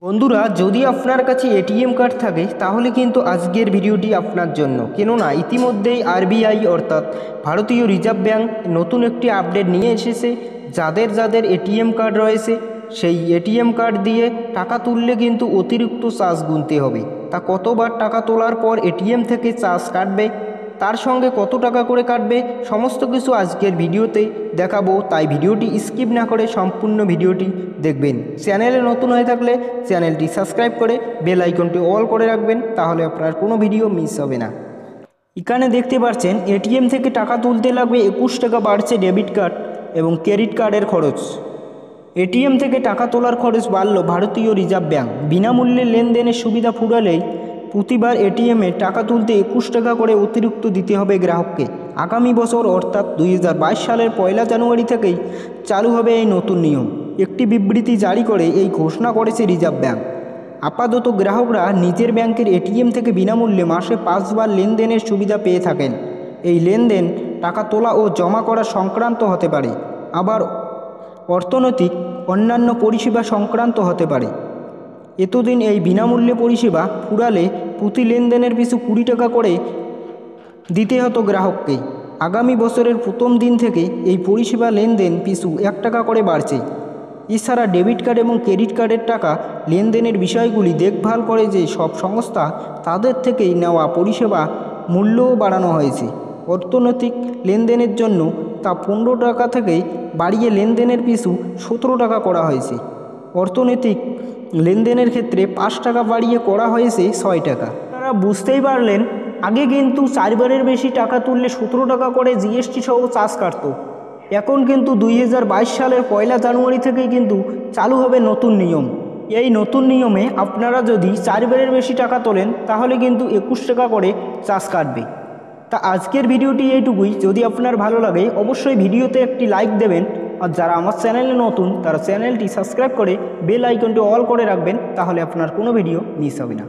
বন্ধুরা, যদি আপনার কাছে এটিএম কার্ড থাকে তাহলে কিন্তু আজকের ভিডিওটি আপনার জন্য। কেননা ইতিমধ্যেই আরবিআই অর্থাৎ ভারতীয় রিজার্ভ ব্যাঙ্ক নতুন একটি আপডেট নিয়ে এসেছে। যাদের যাদের এটিএম কার্ড রয়েছে সেই এটিএম কার্ড দিয়ে টাকা তুললে কিন্তু অতিরিক্ত চার্জ গুনতে হবে। তা কতবার টাকা তোলার পর এটিএম থেকে চার্জ কাটবে, তার সঙ্গে কত টাকা করে কাটবে, সমস্ত কিছু আজকের ভিডিওতে দেখাবো। তাই ভিডিওটি স্কিপ না করে সম্পূর্ণ ভিডিওটি দেখবেন। চ্যানেলে নতুন হয়ে থাকলে চ্যানেলটি সাবস্ক্রাইব করে বেল আইকনটি অল করে রাখবেন, তাহলে আপনার কোনো ভিডিও মিস হবে না। এখানে দেখতে পাচ্ছেন এটিএম থেকে টাকা তুলতে লাগবে 21 টাকা বাড়ছে ডেবিট কার্ড এবং ক্রেডিট কার্ডের খরচ। এটিএম থেকে টাকা তোলার খরচ বাড়ল ভারতীয় রিজার্ভ ব্যাঙ্ক। বিনামূল্যে লেনদেনের সুবিধা ফুরালেই প্রতিবার এটিএমে টাকা তুলতে 21 টাকা করে অতিরিক্ত দিতে হবে গ্রাহককে। আগামী বছর অর্থাৎ 2022 সালের 1 জানুয়ারি থেকেই চালু হবে এই নতুন নিয়ম। একটি বিবৃতি জারি করে এই ঘোষণা করেছে রিজার্ভ ব্যাঙ্ক। আপাতত গ্রাহকরা নিজের ব্যাংকের এটিএম থেকে বিনামূল্যে মাসে 5 বার লেনদেনের সুবিধা পেয়ে থাকেন। এই লেনদেন টাকা তোলা ও জমা করা সংক্রান্ত হতে পারে, আবার অর্থনৈতিক অন্যান্য পরিষেবা সংক্রান্ত হতে পারে। এতদিন এই বিনামূল্যে পরিষেবা ফুরালে প্রতি লেনদেনের পিছু 20 টাকা করে দিতে হতো গ্রাহককে। আগামী বছরের প্রথম দিন থেকে এই পরিষেবা লেনদেন পিছু 1 টাকা করে বাড়ছে। এছাড়া ডেবিট কার্ড এবং ক্রেডিট কার্ডের টাকা লেনদেনের বিষয়গুলি দেখভাল করে যে সব সংস্থা, তাদের থেকেই নেওয়া পরিষেবা মূল্যও বাড়ানো হয়েছে। অর্থনৈতিক লেনদেনের জন্য তা 15 টাকা থেকে বাড়িয়ে লেনদেনের পিছু 17 টাকা করা হয়েছে। অর্থনৈতিক লেনদেনের ক্ষেত্রে 5 টাকা বাড়িয়ে করা হয়েছে 6 টাকা। আপনারা বুঝতেই পারলেন, আগে কিন্তু 4 বারের বেশি টাকা তুললে 17 টাকা করে জিএসটি সহ চার্জ কাটতো। এখন কিন্তু 2022 সালের 1 জানুয়ারি থেকেই কিন্তু চালু হবে নতুন নিয়ম। এই নতুন নিয়মে আপনারা যদি 4 বারের বেশি টাকা তোলেন তাহলে কিন্তু 21 টাকা করে চার্জ কাটবে। তা আজকের ভিডিওটি এইটুকুই। যদি আপনার ভালো লাগে অবশ্যই ভিডিওতে একটি লাইক দেবেন, আর যারা আমার চ্যানেলে নতুন তারা চ্যানেলটি সাবস্ক্রাইব করে বেল আইকনটি অল করে রাখবেন, তাহলে আপনার কোনো ভিডিও মিস হবে না।